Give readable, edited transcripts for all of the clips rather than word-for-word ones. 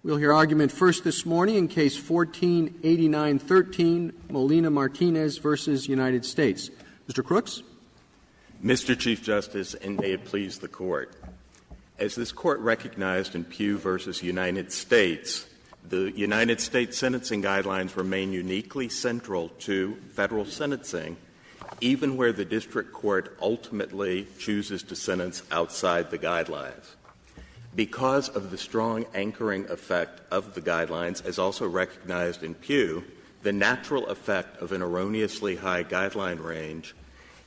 We'll hear argument first this morning in Case 14-8913, Molina-Martinez versus United States. Mr. Crooks. Mr. Chief Justice, and may it please the Court. As this Court recognized in Pugh versus United States, the United States sentencing guidelines remain uniquely central to federal sentencing, even where the district court ultimately chooses to sentence outside the guidelines. Because of the strong anchoring effect of the guidelines, as also recognized in Pugh, the natural effect of an erroneously high guideline range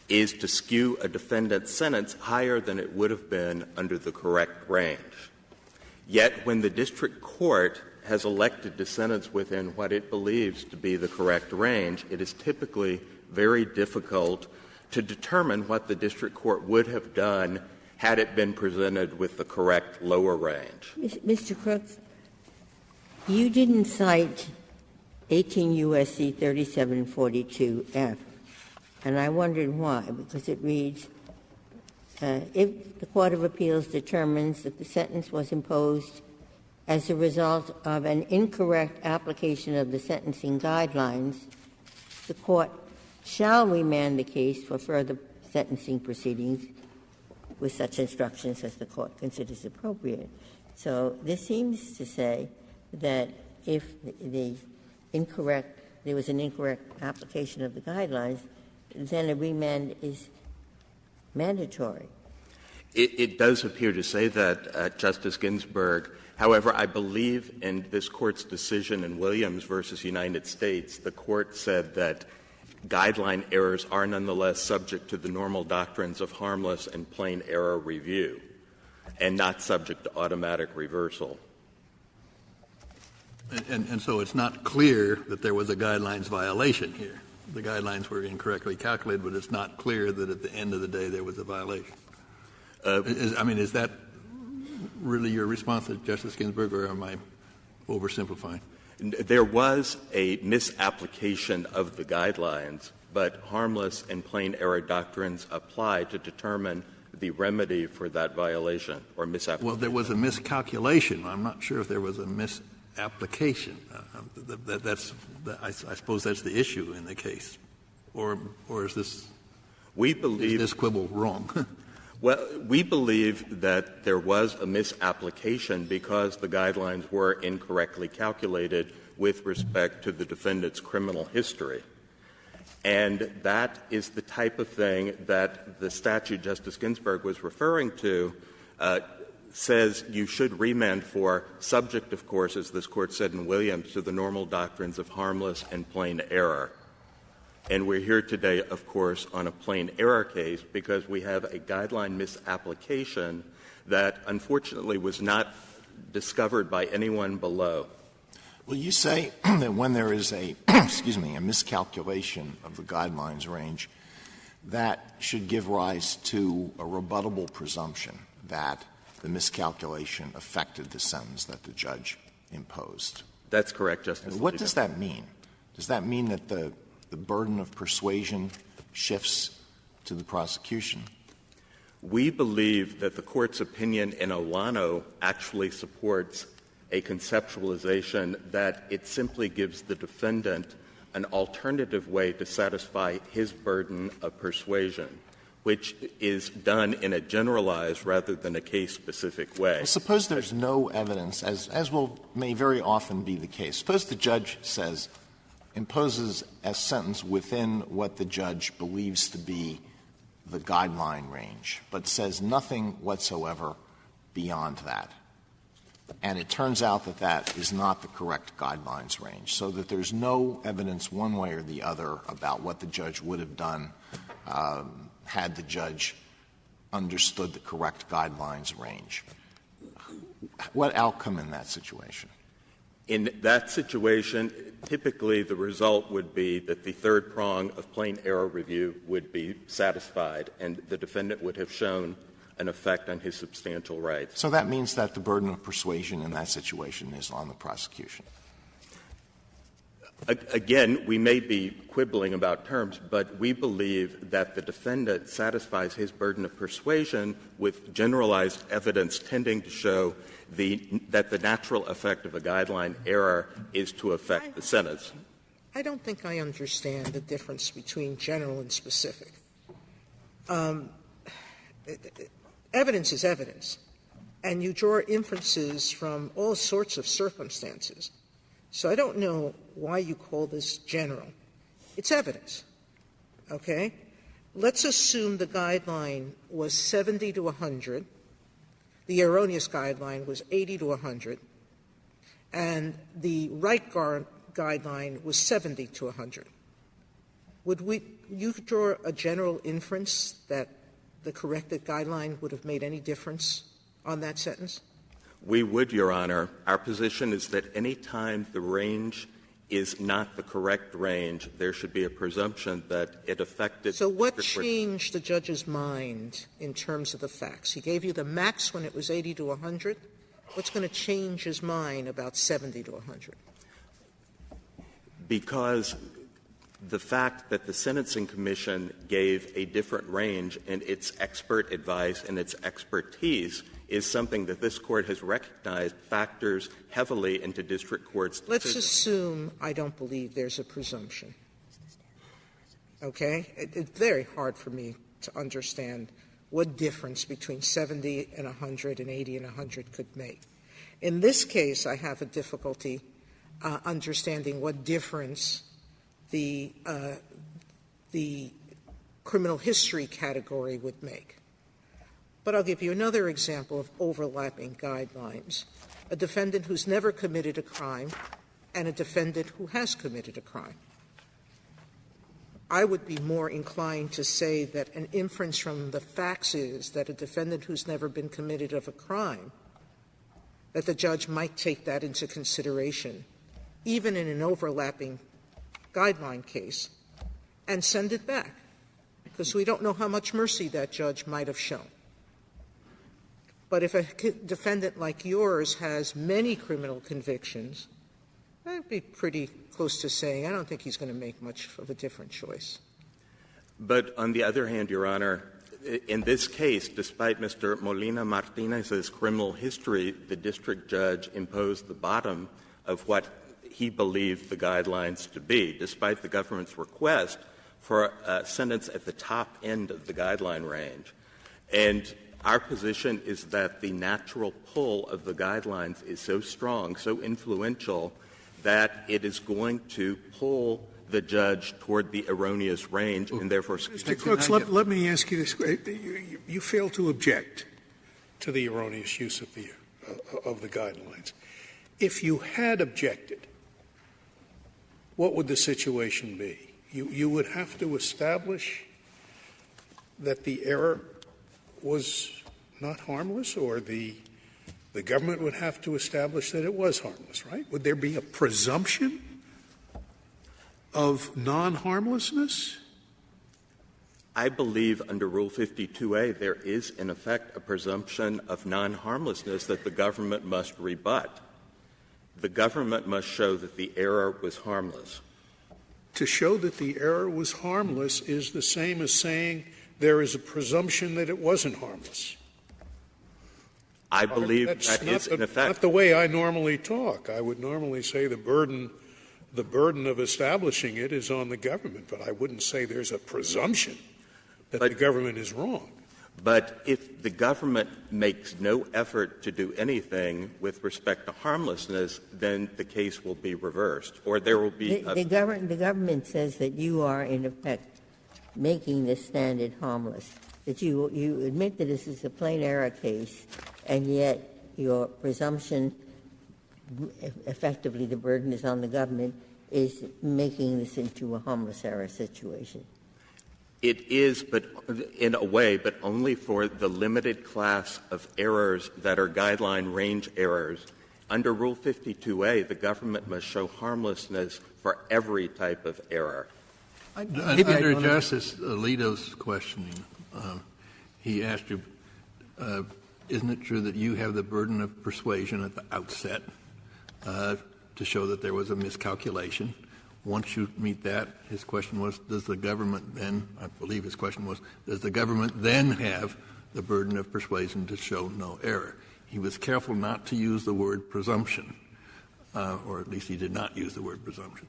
is to skew a defendant's sentence higher than it would have been under the correct range. Yet when the district court has elected to sentence within what it believes to be the correct range, it is typically very difficult to determine what the district court would have done had it been presented with the correct lower range. Mr. Crooks, you didn't cite 18 U.S.C. 3742F, and I wondered why, because it reads, if the Court of Appeals determines that the sentence was imposed as a result of an incorrect application of the sentencing guidelines, the Court shall remand the case for further sentencing proceedings with such instructions as the Court considers appropriate. So this seems to say that if there was an incorrect application of the guidelines, then a remand is mandatory. It does appear to say that, Justice Ginsburg. However, I believe in this Court's decision in Williams versus United States, the Court said that guideline errors are nonetheless subject to the normal doctrines of harmless and plain error review and not subject to automatic reversal. And so it's not clear that there was a guidelines violation here. The guidelines were incorrectly calculated, but it's not clear that at the end of the day there was a violation. Is that really your response to Justice Ginsburg, or am I oversimplifying? There was a misapplication of the guidelines, but harmless and plain error doctrines apply to determine the remedy for that violation or misapplication. Well, there was a miscalculation. I'm not sure if there was a misapplication. I suppose that's the issue in the case. Or is this quibble wrong? Well, we believe that there was a misapplication because the guidelines were incorrectly calculated with respect to the defendant's criminal history. And that is the type of thing that the statute Justice Ginsburg was referring to says you should remand for, subject, of course, as this Court said in Williams, to the normal doctrines of harmless and plain error. And we're here today, of course, on a plain error case because we have a guideline misapplication that unfortunately was not discovered by anyone below. Well, you say that when there is a miscalculation of the guidelines range, that should give rise to a rebuttable presumption that the miscalculation affected the sentence that the judge imposed. That's correct, Justice Alito. What does that mean? Does that mean that the burden of persuasion shifts to the prosecution? We believe that the Court's opinion in Olano actually supports a conceptualization that it simply gives the defendant an alternative way to satisfy his burden of persuasion, which is done in a generalized rather than a case-specific way. Well, suppose there's no evidence, as may very often be the case. Suppose the judge imposes a sentence within what the judge believes to be the guideline range, but says nothing whatsoever beyond that. And it turns out that that is not the correct guidelines range, so that there's no evidence one way or the other about what the judge would have done had the judge understood the correct guidelines range. What outcome in that situation? In that situation, typically the result would be that the third prong of plain error review would be satisfied and the defendant would have shown an effect on his substantial rights. So that means that the burden of persuasion in that situation is on the prosecution. Again, we may be quibbling about terms, but we believe that the defendant satisfies his burden of persuasion with generalized evidence tending to show that the natural effect of a guideline error is to affect the sentence. I don't think I understand the difference between general and specific. Evidence is evidence, and you draw inferences from all sorts of circumstances. So I don't know why you call this general. It's evidence, okay? Let's assume the guideline was 70 to 100. The erroneous guideline was 80 to 100. And the right guideline was 70 to 100. Would you draw a general inference that the corrected guideline would have made any difference on that sentence? We would, Your Honor. Our position is that any time the range is not the correct range, there should be a presumption that it affected. So what changed the judge's mind in terms of the facts? He gave you the max when it was 80 to 100. What's going to change his mind about 70 to 100? Because the fact that the Sentencing Commission gave a different range in its expert advice and its expertise is something that this Court has recognized factors heavily into district courts' decisions. Let's assume I don't believe there's a presumption. Okay? It's very hard for me to understand what difference between 70 and 100 and 80 and 100 could make. In this case, I have a difficulty understanding what difference the criminal history category would make. But I'll give you another example of overlapping guidelines. A defendant who's never committed a crime and a defendant who has committed a crime. I would be more inclined to say that an inference from the facts is that a defendant who's never been committed of a crime, that the judge might take that into consideration, even in an overlapping guideline case, and send it back, because we don't know how much mercy that judge might have shown. But if a defendant like yours has many criminal convictions, I'd be pretty close to saying I don't think he's going to make much of a different choice. But on the other hand, Your Honor, in this case, despite Mr. Molina-Martinez's criminal history, the district judge imposed the bottom of what he believed the guidelines to be, despite the government's request for a sentence at the top end of the guideline range. And our position is that the natural pull of the guidelines is so strong, so influential, that it is going to pull the judge toward the erroneous range and therefore — Mr. Crooks, let me ask you this. You fail to object to the erroneous use of the guidelines. If you had objected, what would the situation be? You would have to establish that the error was not harmless, or the government would have to establish that it was harmless, right? Would there be a presumption of non-harmlessness? I believe under Rule 52A there is, in effect, a presumption of non-harmlessness that the government must rebut. The government must show that the error was harmless. To show that the error was harmless is the same as saying there is a presumption that it wasn't harmless. I believe That's that is, in effect, not the way I normally talk. I would normally say the burden of establishing it is on the government, but I wouldn't say there's a presumption that the government is wrong. But if the government makes no effort to do anything with respect to harmlessness, then the case will be reversed, or there will be the government says that you are, in effect, making the standard harmless, that you admit that this is a plain error case, and yet your presumption, effectively the burden is on the government, is making this into a harmless error situation. It is, but in a way, but only for the limited class of errors that are guideline range errors. Under Rule 52A, the government must show harmlessness for every type of error. Under Justice Alito's questioning, he asked you, isn't it true that you have the burden of persuasion at the outset to show that there was a miscalculation? Once you meet that, his question was, does the government then, I believe his question was, does the government then have the burden of persuasion to show no error? He was careful not to use the word presumption, or at least he did not use the word presumption.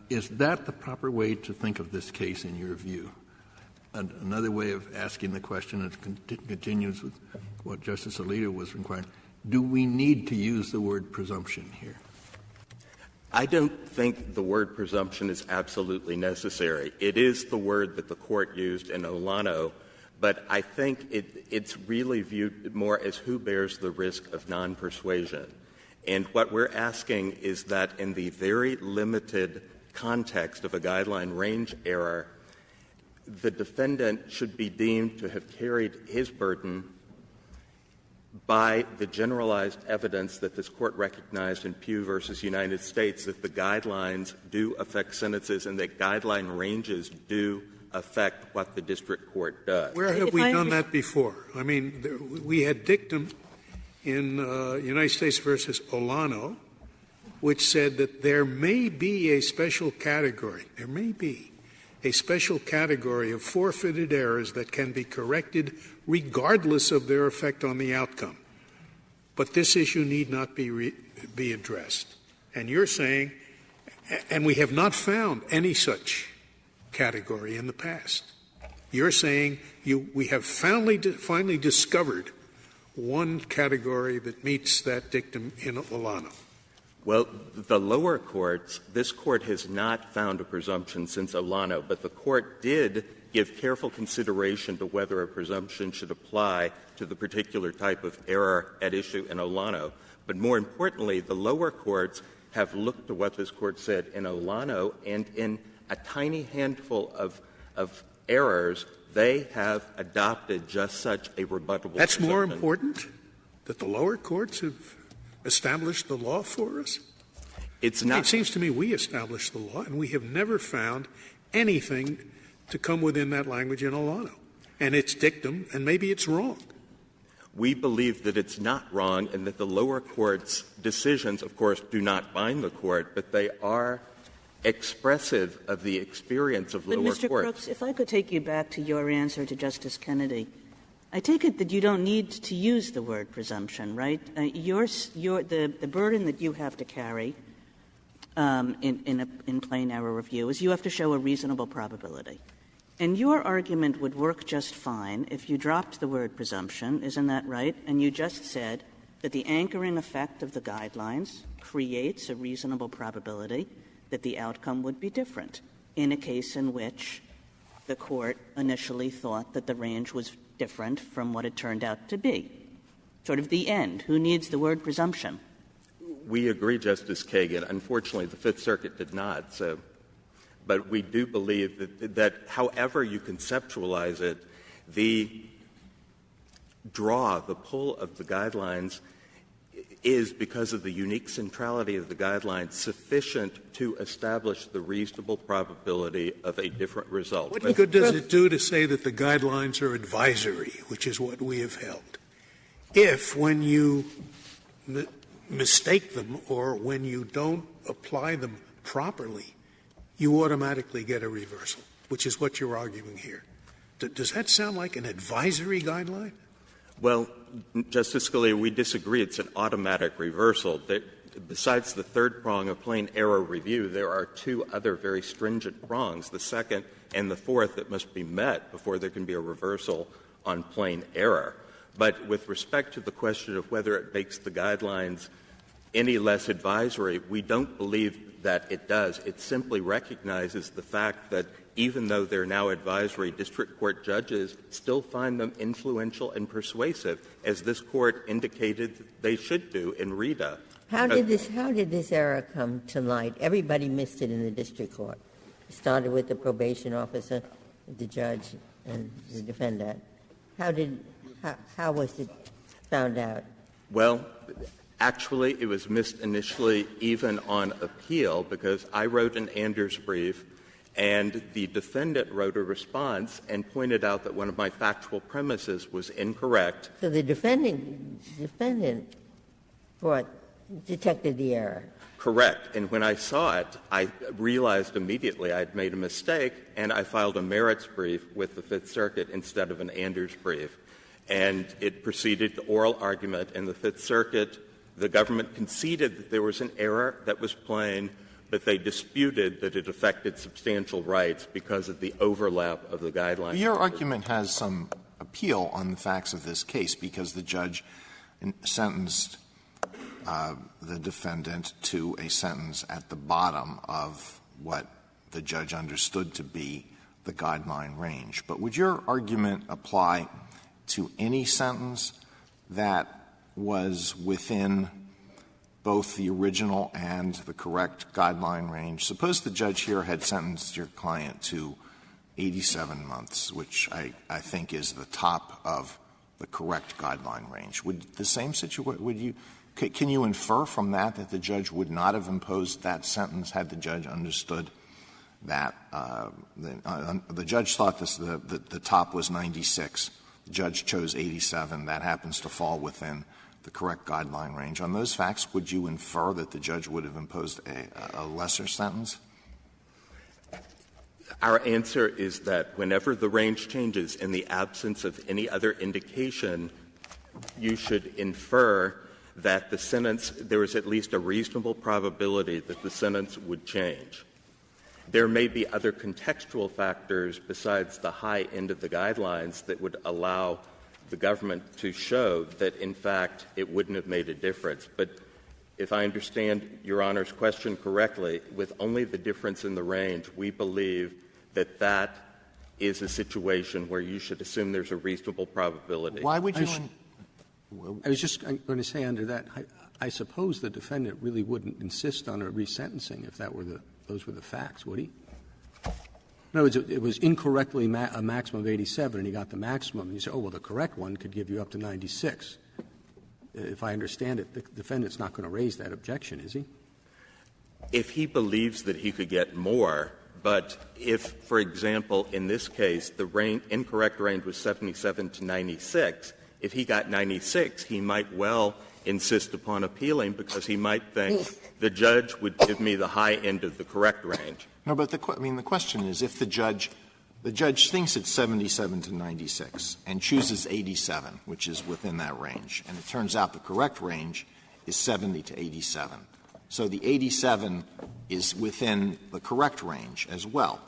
Is that the proper way to think of this case in your view? And another way of asking the question, it continues with what Justice Alito was inquiring, do we need to use the word presumption here? I don't think the word presumption is absolutely necessary. It is the word that the Court used in Olano, but I think it's really viewed more as who bears the risk of non-persuasion. And what we're asking is that in the very limited context of a guideline range error, the defendant should be deemed to have carried his burden by the generalized evidence that this Court recognized in Pugh v. United States that the guidelines do affect sentences and that guideline ranges do affect what the district court does. Where have we done that before? I mean, we had dictum in United States v. Olano, which said that there may be a special category of forfeited errors that can be corrected regardless of their effect on the outcome. But this issue need not be addressed. And you're saying, and we have not found any such category in the past. You're saying we have finally discovered one category that meets that dictum in Olano. Well, the lower courts, this Court has not found a presumption since Olano, but the Court did give careful consideration to whether a presumption should apply to the particular type of error at issue in Olano. But more importantly, the lower courts have looked to what this Court said in Olano, and in a tiny handful of errors, they have adopted just such a rebuttable That's presumption. more important, that the lower courts have established the law for us? It's not. It seems to me we established the law, and we have never found anything to come within that language in Olano. And it's dictum, and maybe it's wrong. We believe that it's not wrong and that the lower court's decisions, of course, do not bind the Court, but they are expressive of the experience of lower courts. But, Mr. Crooks, if I could take you back to your answer to Justice Kennedy, I take it that you don't need to use the word presumption, right? The burden that you have to carry in plain error review is you have to show a reasonable probability. And your argument would work just fine if you dropped the word presumption, isn't that right? And you just said that the anchoring effect of the guidelines creates a reasonable probability that the outcome would be different in a case in which the Court initially thought that the range was different from what it turned out to be. Sort of the end. Who needs the word presumption? We agree, Justice Kagan. Unfortunately, the Fifth Circuit did not. But we do believe that however you conceptualize it, the pull of the guidelines is, because of the unique centrality of the guidelines, sufficient to establish the reasonable probability of a different result. What good does it do to say that the guidelines are advisory, which is what we have held, if when you mistake them or when you don't apply them properly, you automatically get a reversal, which is what you're arguing here? Does that sound like an advisory guideline? Well, Justice Scalia, we disagree. It's an automatic reversal. Besides the third prong of plain error review, there are two other very stringent prongs, the second and the fourth, that must be met before there can be a reversal on plain error. But with respect to the question of whether it makes the guidelines any less advisory, we don't believe that it does. It simply recognizes the fact that even though they're now advisory, district court judges still find them influential and persuasive, as this Court indicated they should do in Rita. How did this error come to light? Everybody missed it in the district court. It started with the probation officer, the judge, and the defendant. How was it found out? Well, actually, it was missed initially even on appeal, because I wrote an Anders brief and the defendant wrote a response and pointed out that one of my factual premises was incorrect. So the defendant brought detected the error. Correct. And when I saw it, I realized immediately I'd made a mistake, and I filed a merits brief with the Fifth Circuit instead of an Anders brief. And it proceeded to oral argument in the Fifth Circuit. The government conceded that there was an error that was plain, but they disputed that it affected substantial rights because of the overlap of the guidelines. Your argument has some appeal on the facts of this case because the judge sentenced the defendant to a sentence at the bottom of what the judge understood to be the guideline range. But would your argument apply to any sentence that was within both the original and the correct guideline range? Suppose the judge here had sentenced your client to 87 months, which I think is the top of the correct guideline range. Would the same situation can you infer from that that the judge would not have imposed that sentence had the judge understood that the judge thought the top was 96, the judge chose 87, that happens to fall within the correct guideline range. On those facts, would you infer that the judge would have imposed a lesser sentence? Our answer is that whenever the range changes in the absence of any other indication, you should infer that the sentence, there is at least a reasonable probability that the sentence would change. There may be other contextual factors besides the high end of the guidelines that would allow the government to show that, in fact, it wouldn't have made a difference. But if I understand Your Honor's question correctly, with only the difference in the range, we believe that that is a situation where you should assume there's a reasonable probability. Why would you I was just going to say under that, I suppose the defendant really wouldn't insist on a resentencing if those were the facts, would he? No, it was incorrectly a maximum of 87, and he got the maximum. And you say, oh, well, the correct one could give you up to 96. If I understand it, the defendant's not going to raise that objection, is he? If he believes that he could get more, but if, for example, in this case, the incorrect range was 77 to 96, if he got 96, he might well insist upon appealing because he might think the judge would give me the high end of the correct range. No, but the question is if the judge thinks it's 77 to 96 and chooses 87, which is within that range, and it turns out the correct range is 70 to 87. So the 87 is within the correct range as well.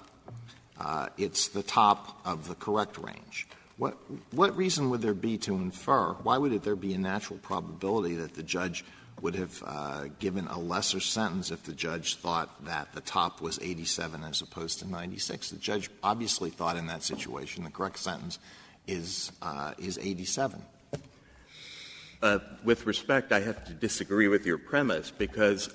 It's the top of the correct range. What reason would there be to infer? Why would there be a natural probability that the judge would have given a lesser sentence if the judge thought that the top was 87 as opposed to 96? The judge obviously thought in that situation the correct sentence is 87. With respect, I have to disagree with your premise because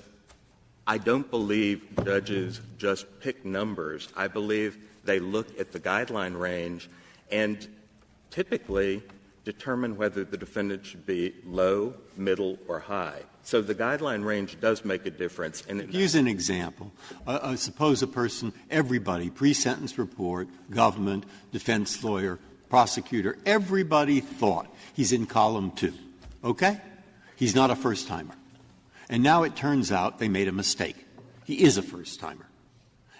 I don't believe judges just pick numbers. I believe they look at the guideline range and typically determine whether the defendant should be low, middle, or high. So the guideline range does make a difference. And use an example. Suppose a person, everybody, pre-sentence report, government, defense lawyer, prosecutor, everybody thought he's in column 2. Okay? He's not a first-timer. And now it turns out they made a mistake. He is a first-timer.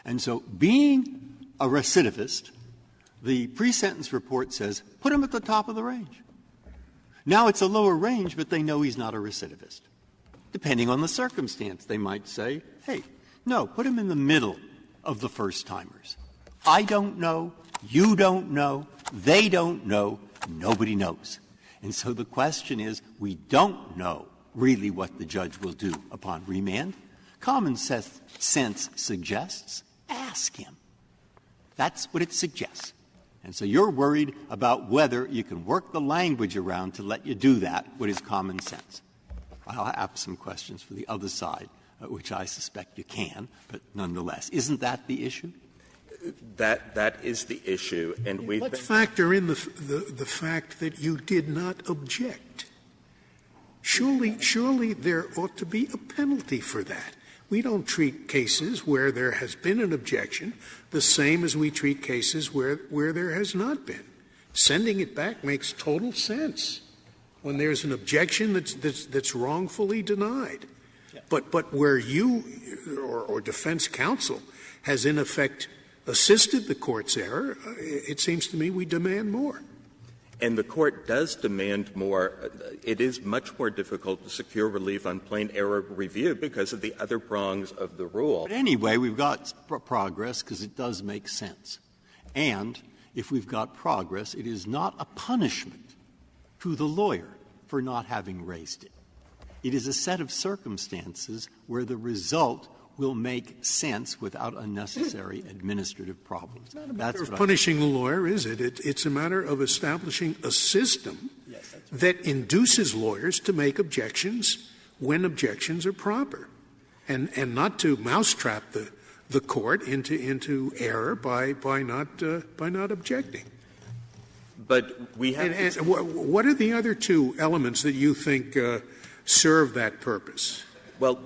And so being a recidivist, the pre-sentence report says, put him at the top of the range. Now it's a lower range, but they know he's not a recidivist. Depending on the circumstance, they might say, hey, no, put him in the middle of the first-timers. I don't know, you don't know, they don't know, nobody knows. And so the question is, we don't know really what the judge will do upon remand. Common sense suggests, ask him. That's what it suggests. And so you're worried about whether you can work the language around to let you do that, what is common sense. I'll have some questions for the other side, which I suspect you can, but nonetheless. Isn't that the issue? That is the issue. And let's factor in the fact that you did not object. Surely there ought to be a penalty for that. We don't treat cases where there has been an objection the same as we treat cases where there has not been. Sending it back makes total sense when there's an objection that's wrongfully denied. But where you or defense counsel has, in effect, assisted the court's error, it seems to me we demand more. And the Court does demand more. It is much more difficult to secure relief on plain error review because of the other prongs of the rule. But anyway, we've got progress because it does make sense. And if we've got progress, it is not a punishment to the lawyer for not having raised it. It is a set of circumstances where the result will make sense without unnecessary administrative problems. That's what punishing the lawyer, is it? It's a matter of establishing a system that induces lawyers to make objections when objections are proper, and not to mousetrap the court into error by not objecting. But we have. And what are the other two elements that you think serve that purpose? Well,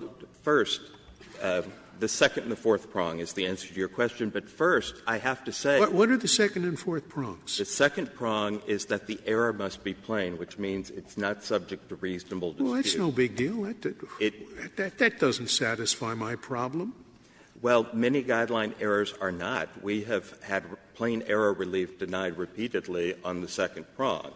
first, the second and the fourth prong is the answer to your question. But first, I have to say. What are the second and fourth prongs? The second prong is that the error must be plain, which means it's not subject to reasonable dispute. Well, that's no big deal. That doesn't satisfy my problem. Well, many guideline errors are not. We have had plain error relief denied repeatedly on the second prong.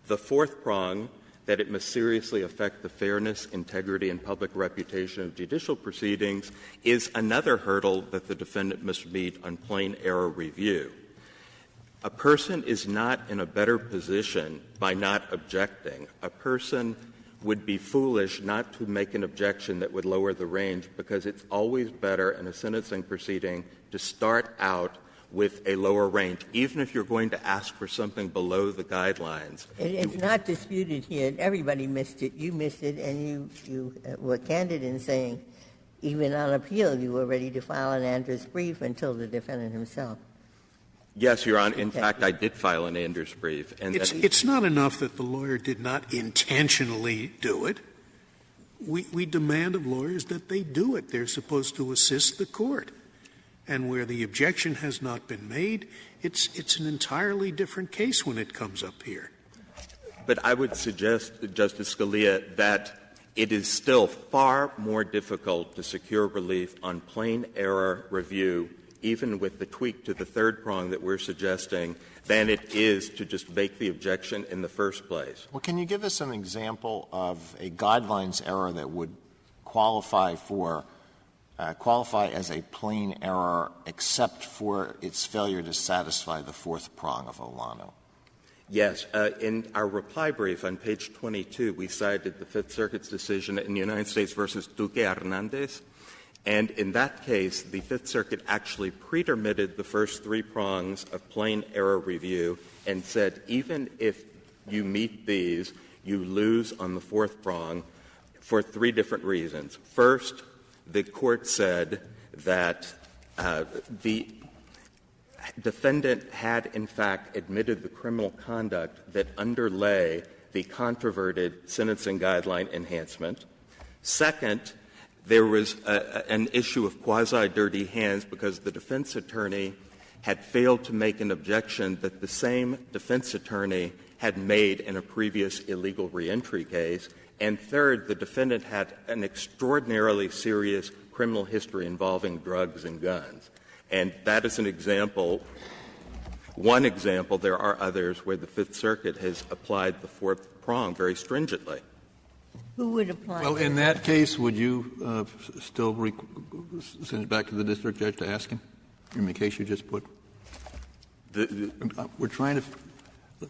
The fourth prong, that it must seriously affect the fairness, integrity, and public reputation of judicial proceedings, is another hurdle that the defendant must meet on plain error review. A person is not in a better position by not objecting. A person would be foolish not to make an objection that would lower the range, because it's always better in a sentencing proceeding to start out with a lower range, even if you're going to ask for something below the guidelines. It's not disputed here. Everybody missed it. You missed it, and you were candid in saying even on appeal you were ready to file an Andrews brief until the defendant himself. Yes, Your Honor. In fact, I did file an Andrews brief. And it's not enough that the lawyer did not intentionally do it. We demand of lawyers that they do it. They're supposed to assist the court. And where the objection has not been made, it's an entirely different case when it comes up here. But I would suggest, Justice Scalia, that it is still far more difficult to secure relief on plain error review, even with the tweak to the third prong that we're suggesting, than it is to just make the objection in the first place. Well, can you give us an example of a guidelines error that would qualify as a plain error except for its failure to satisfy the fourth prong of Olano? Yes. In our reply brief on page 22, we cited the Fifth Circuit's decision in the United States versus Duque Hernandez. And in that case, the Fifth Circuit actually pretermitted the first three prongs of plain error review and said even if you meet these, you lose on the fourth prong for three different reasons. First, the Court said that the defendant had, in fact, admitted the criminal conduct that underlay the controverted sentencing guideline enhancement. Second, there was an issue of quasi-dirty hands because the defense attorney had failed to make an objection that the same defense attorney had made in a previous illegal reentry case. And third, the defendant had an extraordinarily serious criminal history involving drugs and guns. And that is an example, one example. There are others where the Fifth Circuit has applied the fourth prong very stringently. Who would apply? Well, in that case, would you still send it back to the district judge to ask him, in the case you just put? We're trying to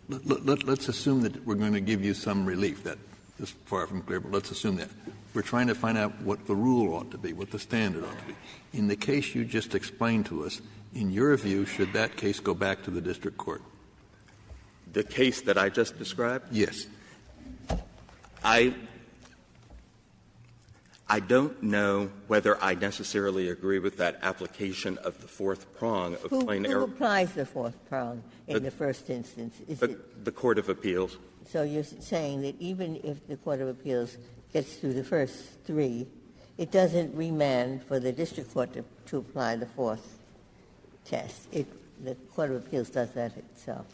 let's assume that we're going to give you some relief. That is far from clear, but let's assume that. We're trying to find out what the rule ought to be, what the standard ought to be. In the case you just explained to us, in your view, should that case go back to the district court? The case that I just described? Yes. I don't know whether I necessarily agree with that application of the fourth prong of plain error. Who applies the fourth prong in the first instance? The Court of Appeals. So you're saying that even if the Court of Appeals gets through the first three, it doesn't remand for the district court to apply the fourth test. The Court of Appeals does that itself.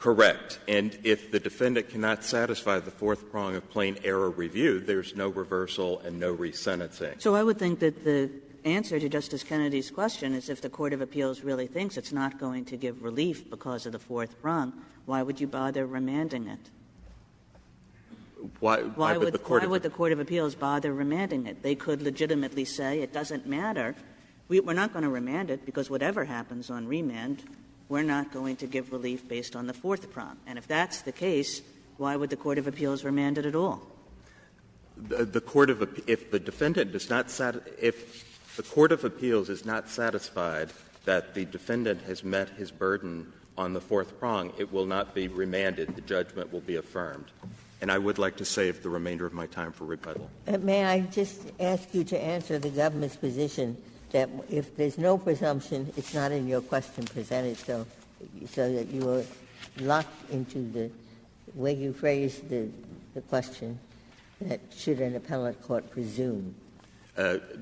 Correct. And if the defendant cannot satisfy the fourth prong of plain error review, there's no reversal and no resentencing. So I would think that the answer to Justice Kennedy's question is if the Court of Appeals really thinks it's not going to give relief because of the fourth prong, why would you bother remanding it? Why would the Court of Appeals bother remanding it? They could legitimately say it doesn't matter. We're not going to remand it because whatever happens on remand, we're not going to give relief based on the fourth prong. And if that's the case, why would the Court of Appeals remand it at all? If the Court of Appeals is not satisfied that the defendant has met his burden on the fourth prong, it will not be remanded. The judgment will be affirmed. And I would like to save the remainder of my time for rebuttal. May I just ask you to answer the government's position that if there's no presumption, it's not in your question presented, so that you are locked into the way you phrased the question, that should an appellate court presume?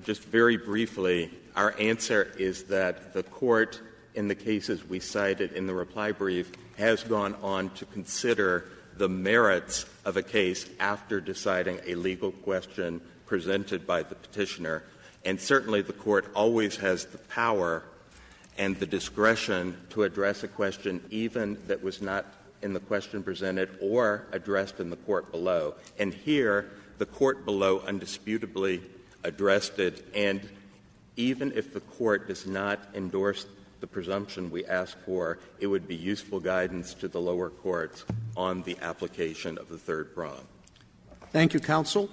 Just very briefly, our answer is that the Court, in the cases we cited in the reply brief, has gone on to consider the merits of a case after deciding a legal question presented by the petitioner. And certainly the Court always has the power and the discretion to address a question even that was not in the question presented or addressed in the court below. And here, the court below undisputably addressed it, and even if the Court does not endorse the presumption we ask for, it would be useful guidance to the lower courts on the application of the third prong. Thank you, counsel.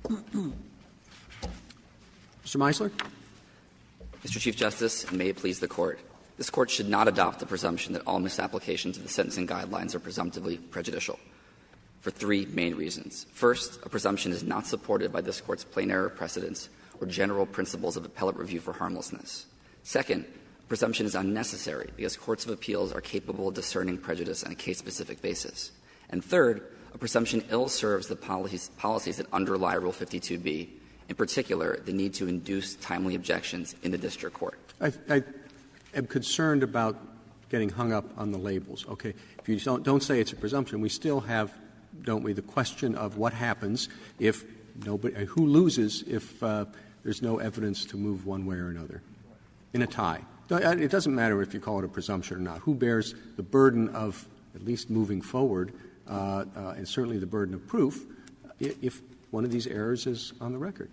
Mr. Meisler. Mr. Chief Justice, and may it please the Court, this Court should not adopt the presumption that all misapplications of the sentencing guidelines are presumptively prejudicial for three main reasons. First, a presumption is not supported by this Court's plain error precedents or general principles of appellate review for harmlessness. Second, a presumption is unnecessary because courts of appeals are capable of discerning prejudice on a case-specific basis. And third, a presumption ill serves the policies that underlie Rule 52B, in particular, the need to induce timely objections in the district court. I am concerned about getting hung up on the labels. Okay, if you don't say it's a presumption, we still have, don't we, the question of what happens if nobody, who loses if there's no evidence to move one way or another in a tie. It doesn't matter if you call it a presumption or not. Who bears the burden of at least moving forward, and certainly the burden of proof, if one of these errors is on the record?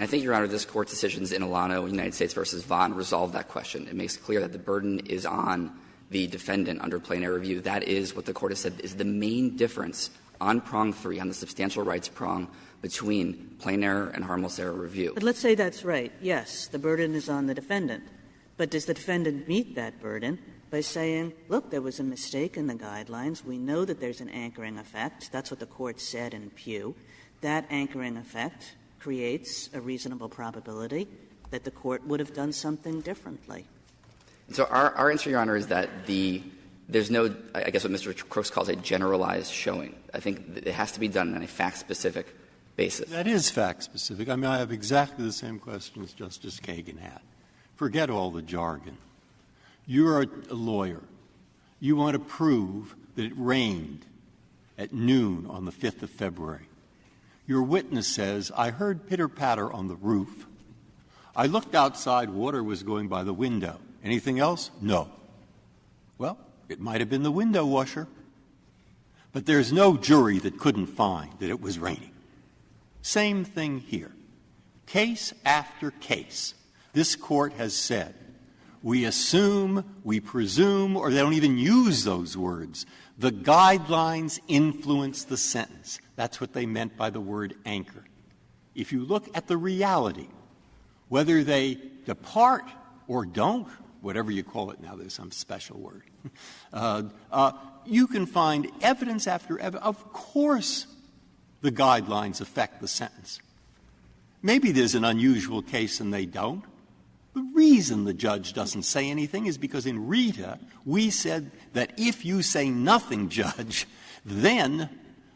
I think, Your Honor, this Court's decisions in Alano, United States v. Vaughn, resolve that question. It makes clear that the burden is on the defendant under plain error review. That is what the Court has said is the main difference on prong 3, on the substantial rights prong, between plain error and harmless error review. But let's say that's right. Yes, the burden is on the defendant. But does the defendant meet that burden by saying, look, there was a mistake in the guidelines. We know that there's an anchoring effect. That's what the Court said in Pew. That anchoring effect creates a reasonable probability that the Court would have done something differently. And so our answer, Your Honor, is that there's no, I guess what Mr. Crooks calls a generalized showing. I think it has to be done on a fact-specific basis. That is fact-specific. I mean, I have exactly the same question as Justice Kagan had. Forget all the jargon. You're a lawyer. You want to prove that it rained at noon on the 5th of February. Your witness says, I heard pitter-patter on the roof. I looked outside, water was going by the window. Anything else? No. Well, it might have been the window washer. But there's no jury that couldn't find that it was raining. Same thing here. Case after case, this Court has said, we assume, we presume, or they don't even use those words. The guidelines influence the sentence. That's what they meant by the word anchor. If you look at the reality, whether they depart or don't, whatever you call it now, there's some special word, you can find evidence after evidence. Of course the guidelines affect the sentence. Maybe there's an unusual case and they don't. The reason the judge doesn't say anything is because in Rita, we said that if you say nothing, Judge, then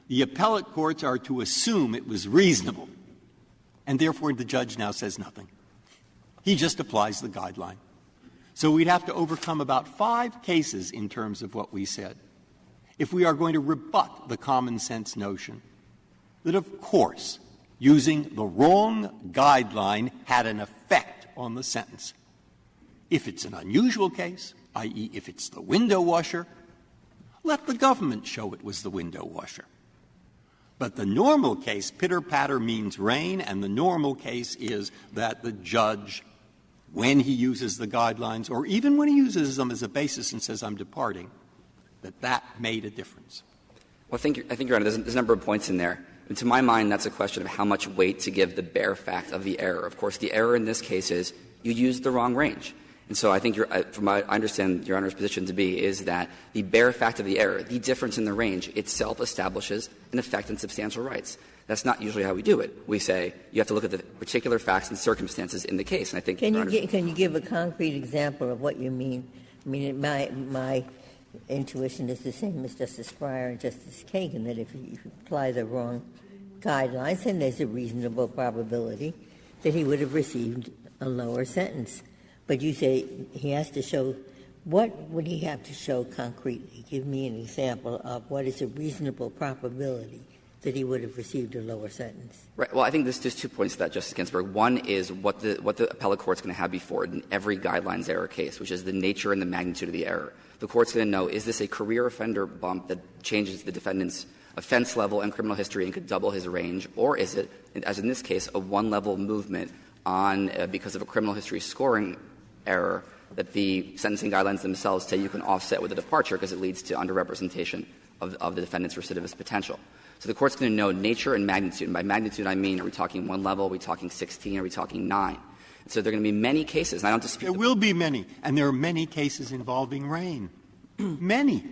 the appellate courts are to assume it was reasonable. And therefore, the judge now says nothing. He just applies the guideline. So we'd have to overcome about 5 cases in terms of what we said if we are going to rebut the common sense notion that, of course, using the wrong guideline had an effect on the sentence. If it's an unusual case, i.e., if it's the window washer, let the government show it was the window washer. But the normal case, pitter-patter means rain, and the normal case is that the judge, when he uses the guidelines, or even when he uses them as a basis and says, I'm departing, that made a difference. Well, I think, Your Honor, there's a number of points in there. And to my mind, that's a question of how much weight to give the bare fact of the error. Of course, the error in this case is you used the wrong range. And so I think, from what I understand Your Honor's position to be, is that the bare fact of the error, the difference in the range, itself establishes an effect on substantial rights. That's not usually how we do it. We say you have to look at the particular facts and circumstances in the case. And I think can you give a concrete example of what you mean? I mean, my intuition is the same as Justice Breyer and Justice Kagan, that if you apply the wrong guidelines, then there's a reasonable probability that he would have received a lower sentence. But you say he has to show — what would he have to show concretely? Give me an example of what is a reasonable probability that he would have received a lower sentence. Right. Well, I think there's 2 points to that, Justice Ginsburg. One is what the appellate court's going to have before it in every guidelines error case, which is the nature and the magnitude of the error. The court's going to know, is this a career offender bump that changes the defendant's offense level and criminal history and could double his range, or is it, as in this case, a one-level movement on because of a criminal history scoring error that the sentencing guidelines themselves say you can offset with a departure because it leads to underrepresentation of the defendant's recidivist potential. So the court's going to know nature and magnitude. And by magnitude, I mean, are we talking 1 level, are we talking 16, are we talking 9? And so there are going to be many cases, and I don't dispute there will be many, and there are many cases involving rain. Many.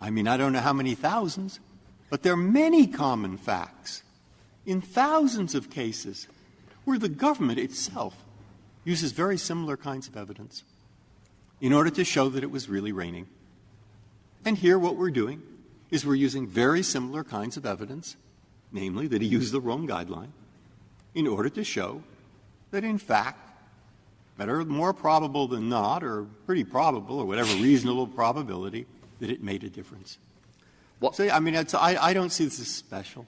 I mean, I don't know how many thousands, but there are many common facts in thousands of cases where the government itself uses very similar kinds of evidence in order to show that it was really raining. And here what we're doing is we're using very similar kinds of evidence, namely that he used the wrong guideline, in order to show that, in fact, better, more probable than not, or pretty probable, or whatever reasonable probability, that it made a difference. Well, so, I mean, I don't see this as special.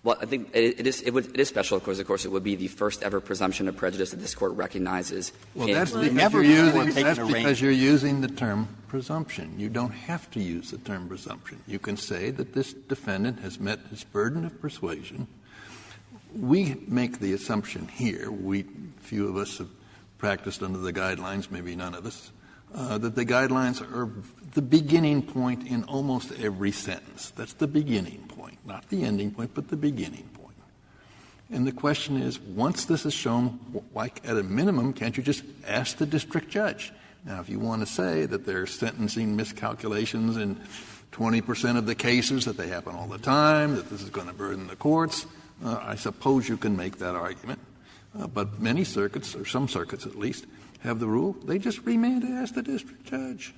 Well, I think it is special, because, of course, it would be the first ever presumption of prejudice that this Court recognizes. Well, that's because you're using the term presumption. You don't have to use the term presumption. You can say that this defendant has met his burden of persuasion. We make the assumption here, few of us have practiced under the guidelines, maybe none of us, that the guidelines are the beginning point in almost every sentence. That's the beginning point, not the ending point, but the beginning point. And the question is, once this is shown, like at a minimum, can't you just ask the district judge? Now, if you want to say that there are sentencing miscalculations in 20% of the cases, that they happen all the time, that this is going to burden the courts, I suppose you can make that argument. But many circuits, or some circuits at least, have the rule. They just remand to ask the district judge.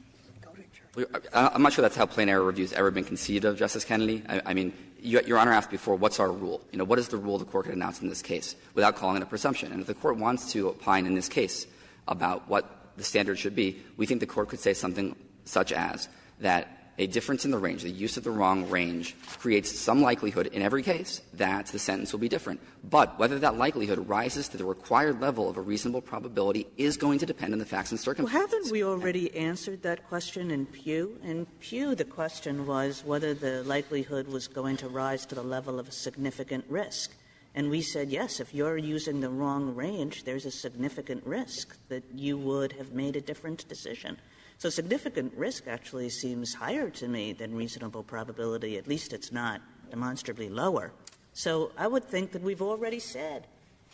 I'm not sure that's how plain error review has ever been conceived of, Justice Kennedy. I mean, Your Honor asked before, what's our rule? You know, what is the rule the Court could announce in this case without calling it a presumption? And if the Court wants to opine in this case about what the standard should be, we think the Court could say something such as that a difference in the range, the use of the wrong range, creates some likelihood in every case that the sentence will be different. But whether that likelihood rises to the required level of a reasonable probability is going to depend on the facts and circumstances. Well, haven't we already answered that question in Pew? In Pew, the question was whether the likelihood was going to rise to the level of a significant risk. And we said, yes, if you're using the wrong range, there's a significant risk that you would have made a different decision. So significant risk actually seems higher to me than reasonable probability. At least it's not demonstrably lower. So I would think that we've already said,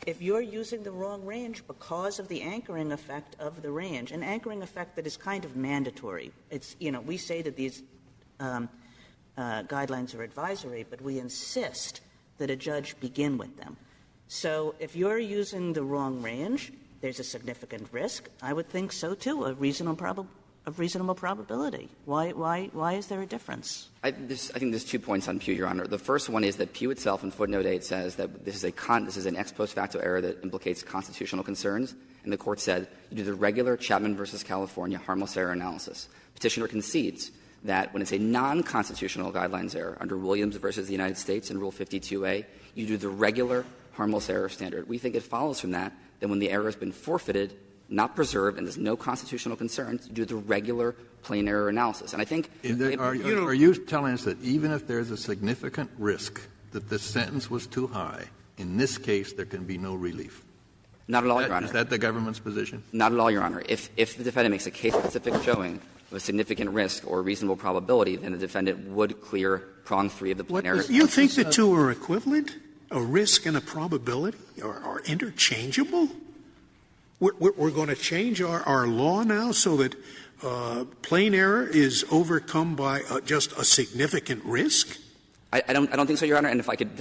if you're using the wrong range because of the anchoring effect of the range, an anchoring effect that is kind of mandatory. It's, you know, we say that these guidelines are advisory, but we insist that a judge begin with them. So if you're using the wrong range, there's a significant risk. I would think so, too, a reasonable of reasonable probability. Why is there a difference? I think there's 2 points on Pew, Your Honor. The first one is that Pew itself in footnote 8 says that this is an ex post facto error that implicates constitutional concerns, and the Court said you do the regular Chapman versus California harmless error analysis. Petitioner concedes that when it's a non-constitutional guidelines error under Williams versus the United States and Rule 52A, you do the regular harmless error standard. We think it follows from that when the error has been forfeited, not preserved, and there's no constitutional concerns, you do the regular plain error analysis. And I think are you telling us that even if there's a significant risk that the sentence was too high, in this case there can be no relief? Not at all, Your Honor. Is that the government's position? Not at all, Your Honor. If the defendant makes a case-specific showing of a significant risk or reasonable probability, then the defendant would clear prong 3 of the plain error. You think the two are equivalent? A risk and a probability are interchangeable? We're going to change our law now so that plain error is overcome by just a significant risk? I don't think so, Your Honor. And if I could,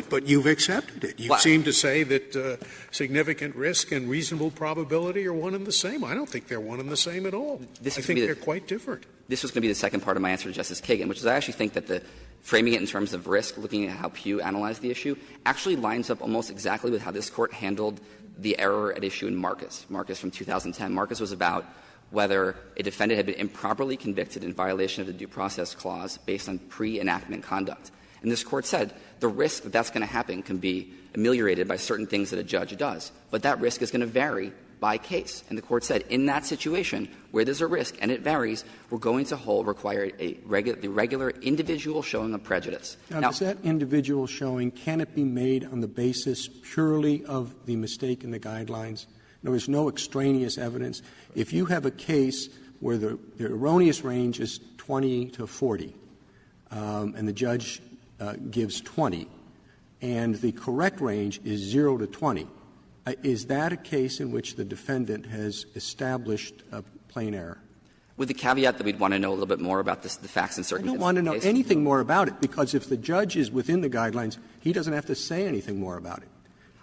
but you've accepted it. You seem to say that significant risk and reasonable probability are one and the same. I don't think they're one and the same at all. I think they're quite different. This was going to be the second part of my answer to Justice Kagan, which is I actually think that framing it in terms of risk, looking at how Pew analyzed the issue, actually lines up almost exactly with how this Court handled the error at issue in Marcus from 2010. Marcus was about whether a defendant had been improperly convicted in violation of the Due Process Clause based on pre-enactment conduct. And this Court said the risk that that's going to happen can be ameliorated by certain things that a judge does, but that risk is going to vary by case. And the Court said in that situation where there's a risk and it varies, we're going to require the regular individual showing of prejudice. Now, does that individual showing, can it be made on the basis purely of the mistake in the guidelines? There is no extraneous evidence. If you have a case where the erroneous range is 20 to 40, and the judge gives 20, and the correct range is 0 to 20, is that a case in which the defendant has established a plain error? With the caveat that we'd want to know a little bit more about the facts and circumstances. I don't want to know anything more about it, because if the judge is within the guidelines, he doesn't have to say anything more about it.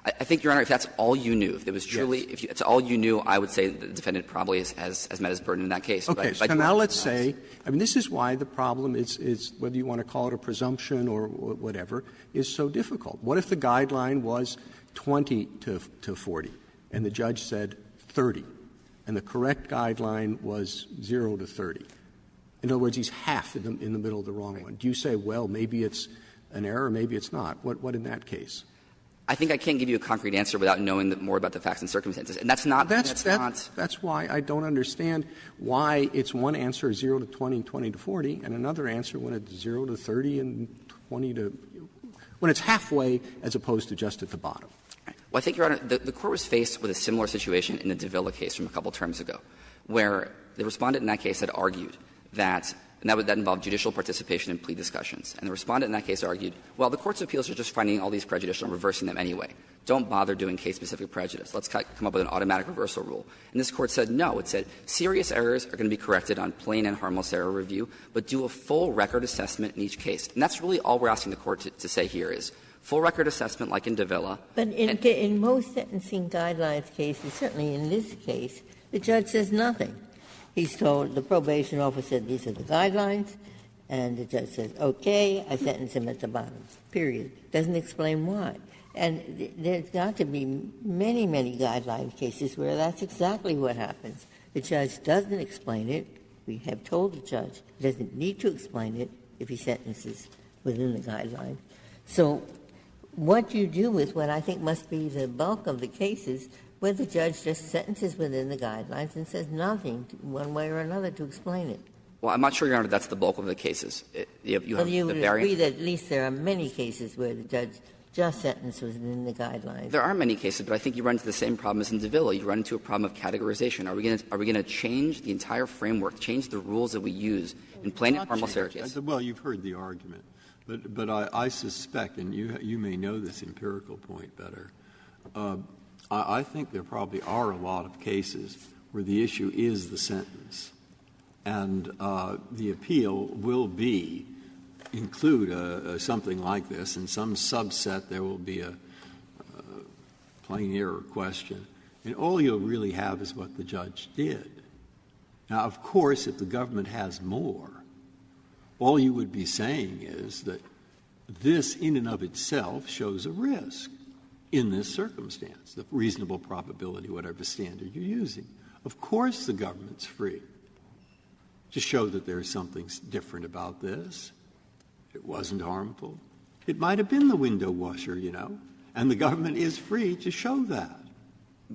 I think, Your Honor, if that's all you knew, if it was truly, if it's all you knew, I would say that the defendant probably has met his burden in that case. Okay, so now let's say, this is why the problem is whether you want to call it a presumption or whatever, is so difficult. What if the guideline was 20 to 40, and the judge said 30, and the correct guideline was 0 to 30? In other words, he's half in the middle of the wrong one. Do you say, well, maybe it's an error, maybe it's not? What in that case? I think I can't give you a concrete answer without knowing more about the facts and circumstances. And that's not that's why I don't understand why it's one answer 0 to 20, 20 to 40, and another answer when it's 0 to 30 and 20 to when it's halfway as opposed to just at the bottom. Well, I think, Your Honor, the Court was faced with a similar situation in the Davila case from a couple terms ago, where the Respondent in that case had argued that that involved judicial participation in plea discussions. And the Respondent in that case argued, well, the courts of appeals are just finding all these prejudicial and reversing them anyway. Don't bother doing case-specific prejudice. Let's come up with an automatic reversal rule. And this Court said no. It said serious errors are going to be corrected on plain and harmless error review, but do a full record assessment in each case. And that's really all we're asking the Court to say here is full record assessment like in Davila. But in most sentencing guidelines cases, certainly in this case, the judge says nothing. He's told the probation officer these are the guidelines, and the judge says, okay, I sentence him at the bottom, period. Doesn't explain why. And there's got to be many, many guideline cases where that's exactly what happens. The judge doesn't explain it. We have told the judge he doesn't need to explain it if he sentences within the guidelines. So what you do with what I think must be the bulk of the cases where the judge just sentences within the guidelines and says nothing one way or another to explain it. Well, I'm not sure, Your Honor, that's the bulk of the cases. You would agree that at least there are many cases where the judge just sentences within the guidelines. There are many cases, but I think you run into the same problem as in Davila. You run into a problem of categorization. Are we going to change the entire framework, change the rules that we use in plain and harmless error cases? Well, you've heard the argument. But I suspect, and you may know this empirical point better, I think there probably are a lot of cases where the issue is the sentence, and the appeal will include something like this. In some subset, there will be a plain error question, and all you'll really have is what the judge did. Now, of course, if the government has more, all you would be saying is that this in and of itself shows a risk in this circumstance, the reasonable probability, whatever standard you're using. Of course the government's free to show that there's something different about this. It wasn't harmful. It might have been the window washer, and the government is free to show that.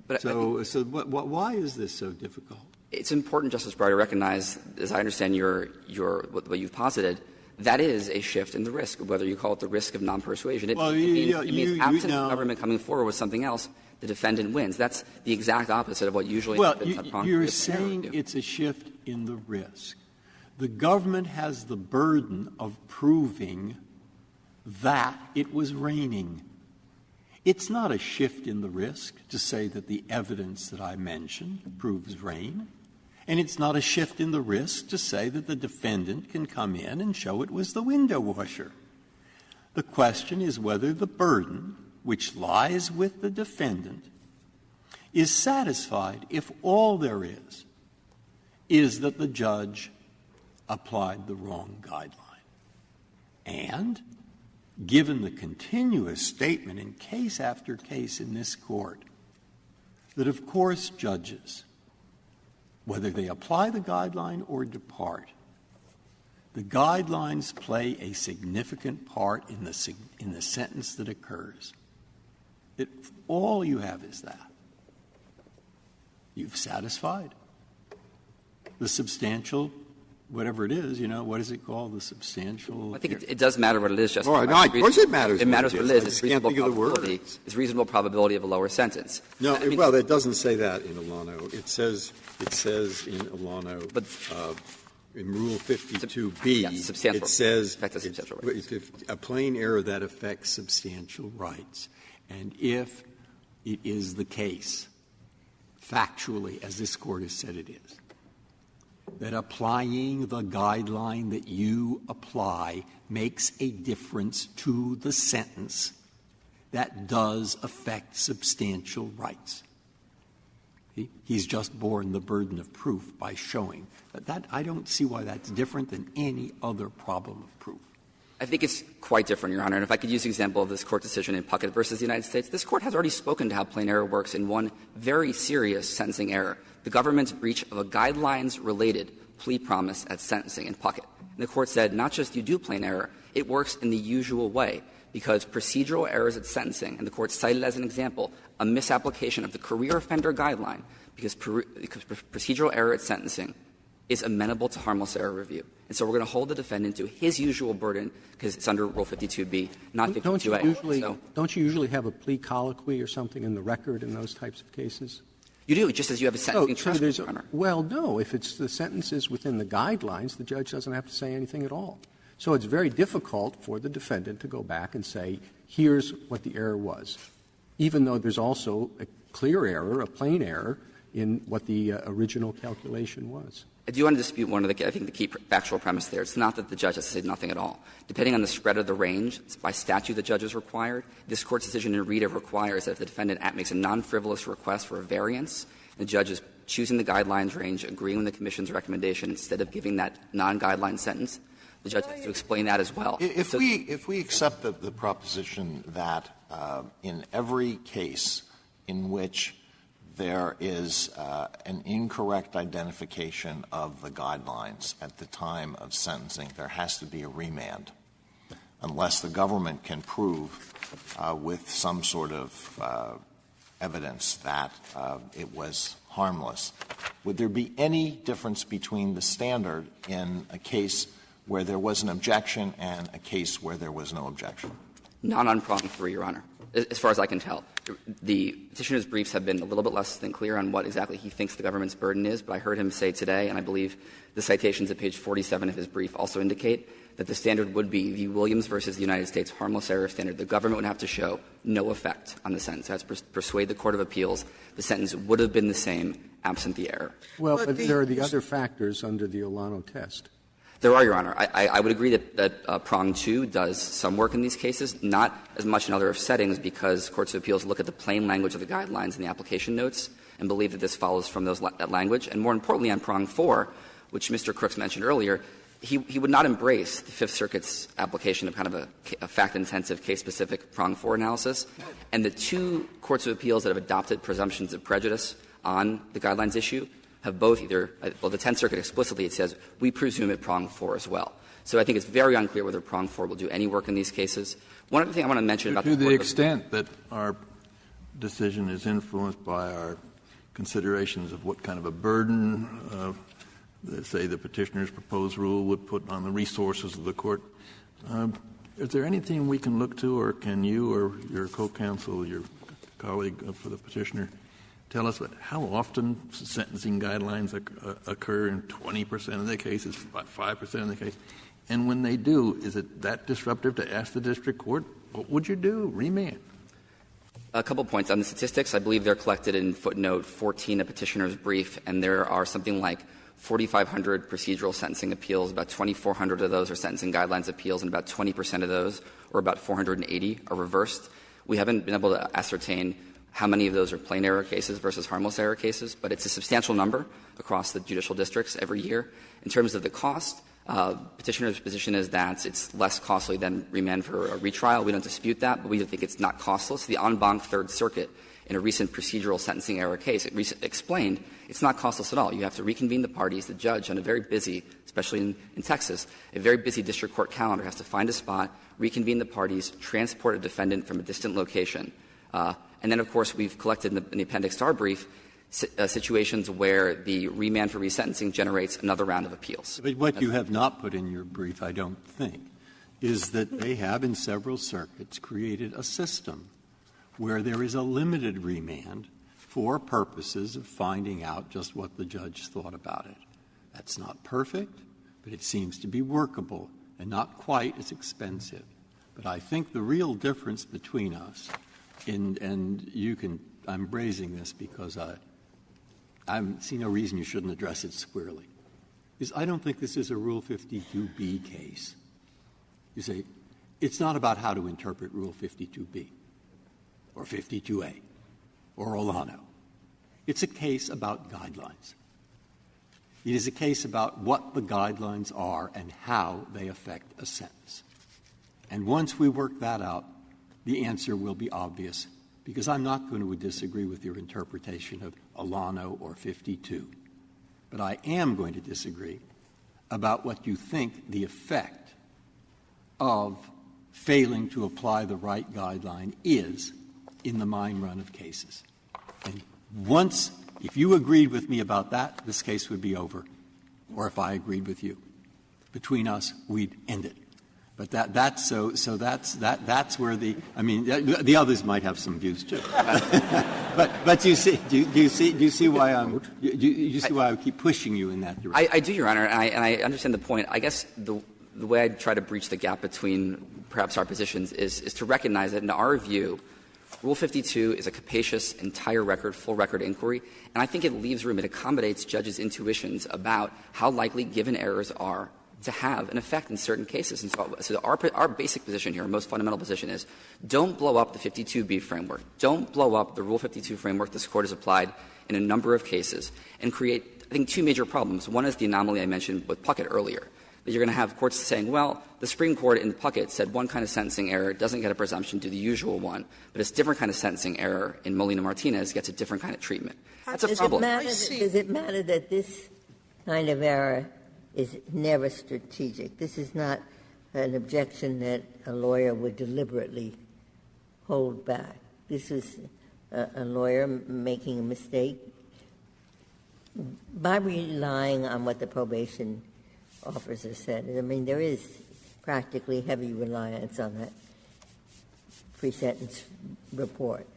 But why is this so difficult? It's important, Justice Breyer, to recognize, as I understand what you've posited, that is a shift in the risk, whether you call it the risk of non-persuasion. It means absent the government coming forward with something else, the defendant wins. That's the exact opposite of what usually happens. You're saying it's a shift in the risk. The government has the burden of proving that it was raining. It's not a shift in the risk to say that the evidence that I mentioned proves rain. And it's not a shift in the risk to say that the defendant can come in and show it was the window washer. The question is whether the burden, which lies with the defendant, is satisfied if all there is that the judge applied the wrong guideline. And given the continuous statement in case after case in this court that, of course, judges, whether they apply the guideline or depart, the guidelines play a significant part in the sentence that occurs. All you have is that. You've satisfied the substantial, whatever it is, what is it called, the substantial? I think it does matter what it is, Justice. All right, of course it matters. It matters what it is. I can't think of the word. It's reasonable probability of a lower sentence. No, well, it doesn't say that in Alano. It says in Alano, in Rule 52B, substantial. It says it's a plain error that affects substantial rights. And if it is the case, factually, as this Court has said it is, that applying the guideline that you apply makes a difference to the sentence, that does affect substantial rights. He's just borne the burden of proof by showing that. I don't see why that's different than any other problem of proof. I think it's quite different, Your Honor. And if I could use the example of this Court decision in Puckett versus the United States, this Court has already spoken to how plain error works in one very serious sentencing error, the government's breach of a guidelines-related plea promise at sentencing in Puckett. And the Court said not just you do plain error, it works in the usual way, because procedural errors at sentencing, and the Court cited as an example a misapplication of the career offender guideline, because procedural error at sentencing is amenable to harmless error review. And so we're going to hold the defendant to his usual burden because it's under Rule 52B, not 52A. Don't you usually have a plea colloquy or something in the record in those types of cases? You do, just as you have a sentencing transcript, Your Honor. Well, no. If it's the sentences within the guidelines, the judge doesn't have to say anything at all. So it's very difficult for the defendant to go back and say, here's what the error was, even though there's also a clear error, a plain error, in what the original calculation was. I do want to dispute one of the key factual premise there. It's not that the judge has to say nothing at all. Depending on the spread of the range, by statute the judge is required. This Court's decision in Rita requires that if the defendant makes a non-frivolous request for a variance, the judge is choosing the guidelines range, agreeing with the Commission's recommendation instead of giving that non-guideline sentence, the judge has to explain that as well. If we accept the proposition that in every case in which there is an incorrect identification of the guidelines at the time of sentencing, there has to be a remand, unless the government can prove with some sort of evidence that it was harmless. Would there be any difference between the standard in a case where there was an objection and a case where there was no objection? Not on prong 3, Your Honor, as far as I can tell. The Petitioner's briefs have been a little bit less than clear on what exactly he thinks the government's burden is, but I heard him say today, and I believe the citations at page 47 of his brief also indicate that the standard would be the Williams versus the United States harmless error standard. The government would have to show no effect on the sentence. That's persuade the Court of Appeals the sentence would have been the same absent the error. Well, but there are the other factors under the Olano test. There are, Your Honor. I would agree that prong 2 does some work in these cases, not as much in other settings, because courts of appeals look at the plain language of the guidelines and the application notes and believe that this follows from that language. And more importantly, on prong 4, which Mr. Crooks mentioned earlier, he would not embrace the Fifth Circuit's application of kind of a fact-intensive, case-specific prong 4 analysis. And the two courts of appeals that have adopted presumptions of prejudice on the guidelines issue have both either – well, the Tenth Circuit explicitly, it says, we presume it prong 4 as well. So I think it's very unclear whether prong 4 will do any work in these cases. One other thing I want to mention about to the extent that our decision is influenced by our considerations of what kind of a burden, say, the petitioner's proposed rule would put on the resources of the court, is there anything we can look to, or can you or your co-counsel, your colleague for the petitioner, tell us how often sentencing guidelines occur in 20% of the cases, 5% of the case? And when they do, is it that disruptive to ask the district court, what would you do? Remand? A couple points. On the statistics, I believe they're collected in footnote 14 of petitioner's brief, and there are something like 4,500 procedural sentencing appeals. About 2,400 of those are sentencing guidelines appeals, and about 20% of those, or about 480, are reversed. We haven't been able to ascertain how many of those are plain error cases versus harmless error cases, but it's a substantial number across the judicial districts every year. In terms of the cost, petitioner's position is that it's less costly than remand for a retrial. We don't dispute that, but we think it's not costless. The en banc Third Circuit, in a recent procedural sentencing error case, it explained it's not costless at all. You have to reconvene the parties. The judge, on a very busy, especially in Texas, a very busy district court calendar, has to find a spot, reconvene the parties, transport a defendant from a distant location. And then, of course, we've collected in the appendix to our brief situations where the remand for resentencing generates another round of appeals. But what you have not put in your brief, I don't think, is that they have in several circuits created a system where there is a limited remand for purposes of finding out just what the judge thought about it. That's not perfect, but it seems to be workable and not quite as expensive. But I think the real difference between us, and you can — I'm raising this because I see no reason you shouldn't address it squarely, is I don't think this is a Rule 52B case. You say, it's not about how to interpret Rule 52B or 52A or Olano. It's a case about guidelines. It is a case about what the guidelines are and how they affect a sentence. And once we work that out, the answer will be obvious, because I'm not going to disagree with your interpretation of Olano or 52. But I am going to disagree about what you think the effect of failing to apply the right guideline is in the mine run of cases. And once, if you agreed with me about that, this case would be over. Or if I agreed with you. Between us, we'd end it. But that's where the others might have some views too. but do you see why I keep pushing you in that direction? I do, Your Honor, and I understand the point. I guess the way I try to breach the gap between perhaps our positions is to recognize that in our view, Rule 52 is a capacious, entire record, full record inquiry, and I think it leaves room, it accommodates judges' intuitions about how likely given errors are to have an effect in certain cases. And so our basic position here, our most fundamental position is, don't blow up the 52B framework. Don't blow up the Rule 52 framework this Court has applied in a number of cases and create, I think, two major problems. One is the anomaly I mentioned with Puckett earlier, that you're going to have courts saying, well, the Supreme Court in Puckett said one kind of sentencing error doesn't get a presumption to the usual one, but it's different kind of sentencing error in Molina-Martinez gets a different kind of treatment. That's a problem. Does it matter that this kind of error is never strategic? This is not an objection that a lawyer would deliberately hold back. This is a lawyer making a mistake by relying on what the probation officer said. I mean, there is practically heavy reliance on that pre-sentence report.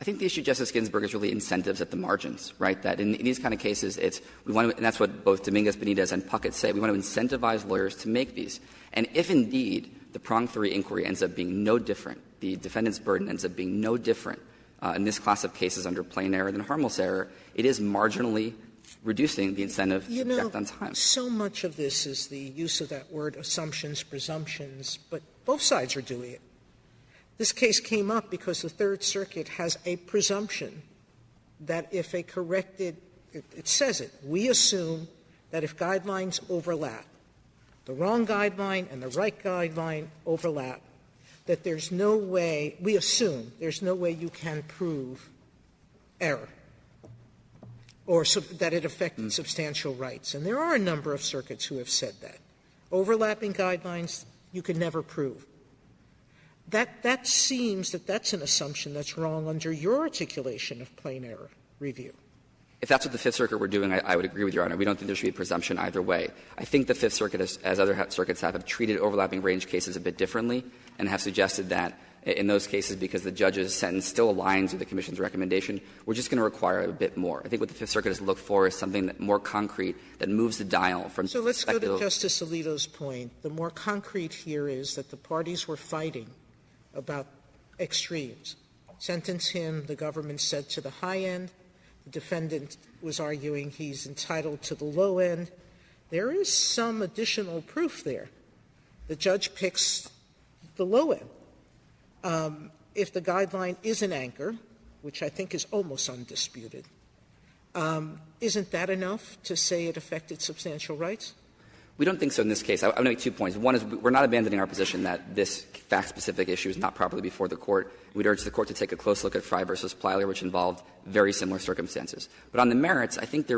I think the issue, Justice Ginsburg, is really incentives at the margins, right? That in these kind of cases, we want to, and that's what both Dominguez, Benitez, and Puckett say. We want to incentivize lawyers to make these. And if indeed the prong 3 inquiry ends up being no different, the defendant's burden ends up being no different in this class of cases under plain error than harmless error, it is marginally reducing the incentive to object on time. So much of this is the use of that word assumptions, presumptions, but both sides are doing it. This case came up because the Third Circuit has a presumption that if a corrected – it says it. We assume that if guidelines overlap, the wrong guideline and the right guideline overlap, that there's no way – we assume there's no way you can prove error or that it affected substantial rights. And there are a number of circuits who have said that. Overlapping guidelines, you can never prove. That seems that that's an assumption that's wrong under your articulation of plain error review. If that's what the Fifth Circuit were doing, I would agree with Your Honor. We don't think there should be a presumption either way. I think the Fifth Circuit, as other circuits have treated overlapping range cases a bit differently and have suggested that in those cases, because the judge's sentence still aligns with the Commission's recommendation, we're just going to require a bit more. I think what the Fifth Circuit has looked for is something that more concrete that moves the dial from. So let's go to Justice Alito's point. The more concrete here is that the parties were fighting about extremes. Sentence him, the government said, to the high end. The defendant was arguing he's entitled to the low end. There is some additional proof there. The judge picks the low end. If the guideline is an anchor, which I think is almost undisputed, isn't that enough to say it affected substantial rights? We don't think so in this case. I want to make 2 points. One is we're not abandoning our position that this fact-specific issue is not properly before the Court. We'd urge the Court to take a close look at Frye v. Plyler, which involved very similar circumstances. But on the merits, I think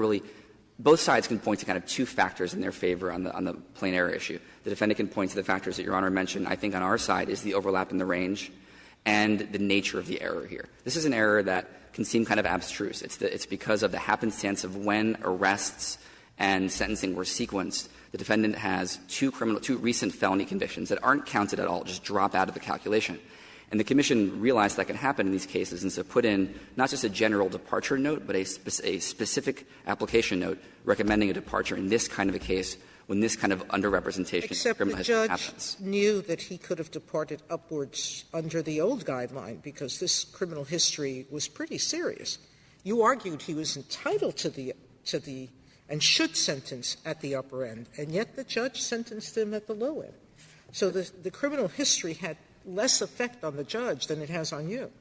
both sides can point to kind of 2 factors in their favor on the plain error issue. The defendant can point to the factors that Your Honor mentioned. I think on our side is the overlap in the range and the nature of the error here. This is an error that can seem kind of abstruse. It's because of the happenstance of when arrests and sentencing were sequenced. The defendant has 2 recent felony convictions that aren't counted at all, just drop out of the calculation. And the Commission realized that could happen in these cases, and so put in not just a general departure note, but a specific application note recommending a departure in this kind of a case when this kind of underrepresentation Except of criminal the history judge happens. knew that he could have departed upwards under the old guideline because this criminal history was pretty serious. You argued he was entitled to the and should sentence at the upper end, and yet the judge sentenced him at the low end. So the criminal history had less effect on the judge than it has on you,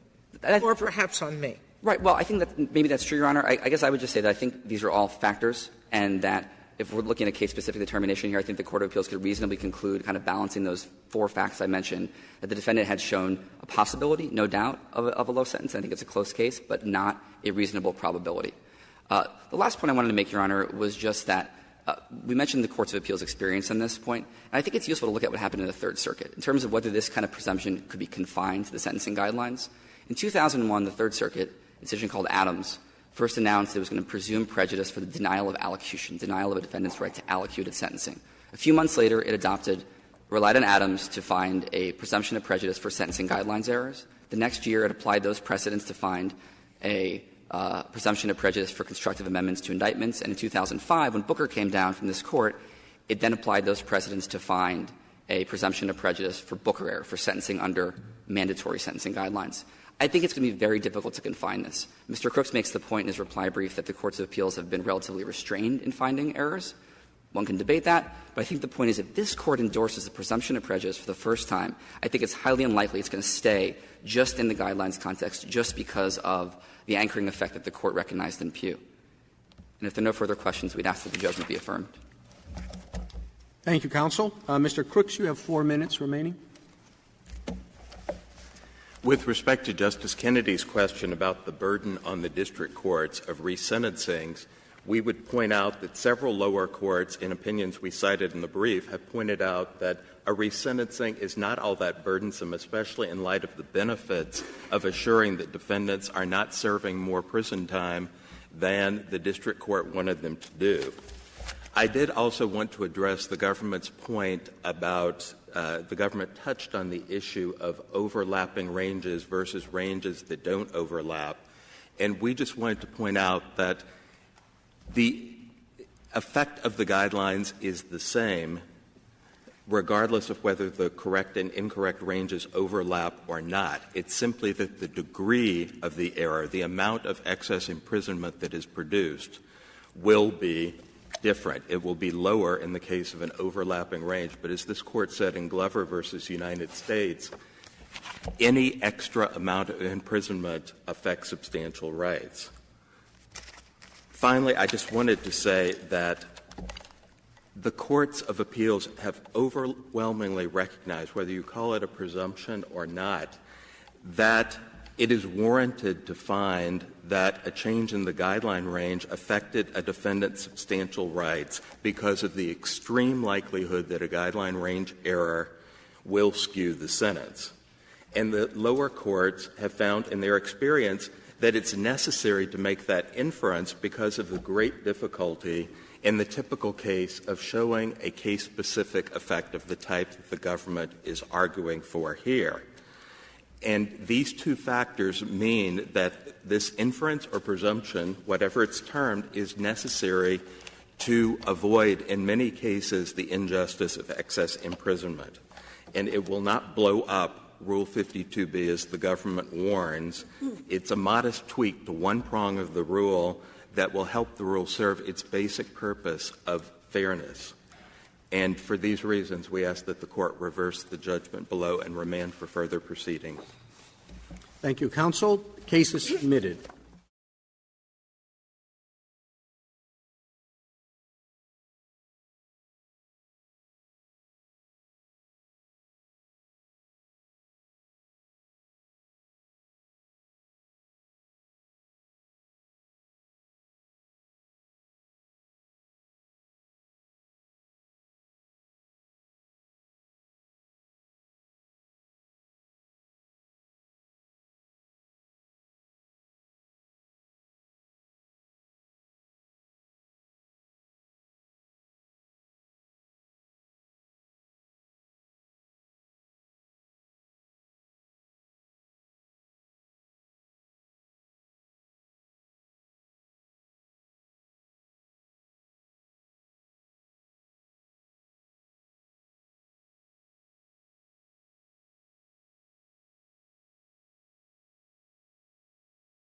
or perhaps on me. Right. Well, I think that maybe that's true, Your Honor. I guess I would just say that I think these are all factors, and that if we're looking at a case-specific determination here, I think the Court of Appeals could reasonably conclude, kind of balancing those 4 facts I mentioned, that the defendant had shown a possibility, no doubt, of a low sentence. I think it's a close case, but not a reasonable probability. The last point I wanted to make, Your Honor, was just that we mentioned the Courts of Appeals' experience on this point, and I think it's useful to look at what happened in the Third Circuit in terms of whether this kind of presumption could be confined to the sentencing guidelines. In 2001, the Third Circuit, a decision called Adams, first announced it was going to presume prejudice for the denial of allocution, denial of a defendant's right to allocute at sentencing. A few months later, it relied on Adams to find a presumption of prejudice for sentencing guidelines errors. The next year, it applied those precedents to find a presumption of prejudice for constructive amendments to indictments. And in 2005, when Booker came down from this Court, it then applied those precedents to find a presumption of prejudice for Booker error, for sentencing under mandatory sentencing guidelines. I think it's going to be very difficult to confine this. Mr. Crooks makes the point in his reply brief that the Courts of Appeals have been relatively restrained in finding errors. One can debate that, but I think the point is if this Court endorses the presumption of prejudice for the first time, I think it's highly unlikely it's going to stay just in the guidelines context just because of the anchoring effect that the Court recognized in Pew. And if there are no further questions, we'd ask that the judgment be affirmed. Thank you, counsel. Mr. Crooks, you have 4 minutes remaining. With respect to Justice Kennedy's question about the burden on the district courts of resentencings, we would point out that several lower courts, in opinions we cited in the brief, have pointed out that a resentencing is not all that burdensome, especially in light of the benefits of assuring that defendants are not serving more prison time than the district court wanted them to do. I did also want to address the government's point about the government touched on the issue of overlapping ranges versus ranges that don't overlap. And we just wanted to point out that the effect of the guidelines is the same regardless of whether the correct and incorrect ranges overlap or not. It's simply that the degree of the error, the amount of excess imprisonment that is produced, will be different. It will be lower in the case of an overlapping range. But as this Court said in Glover versus United States, any extra amount of imprisonment affects substantial rights. Finally, I just wanted to say that the courts of appeals have overwhelmingly recognized, whether you call it a presumption or not, that it is warranted to find that a change in the guideline range affected a defendant's substantial rights because of the extreme likelihood that a guideline range error will skew the sentence. And the lower courts have found in their experience that it's necessary to make that inference because of the great difficulty in the typical case of showing a case-specific effect of the type that the government is arguing for here. And these two factors mean that this inference or presumption, whatever it's termed, is necessary to avoid, in many cases, the injustice of excess imprisonment. And it will not blow up Rule 52B, as the government warns. It's a modest tweak to one prong of the rule that will help the rule serve its basic purpose of fairness. And for these reasons, we ask that the Court reverse the judgment below and remand for further proceedings. Thank you, counsel. The case is submitted.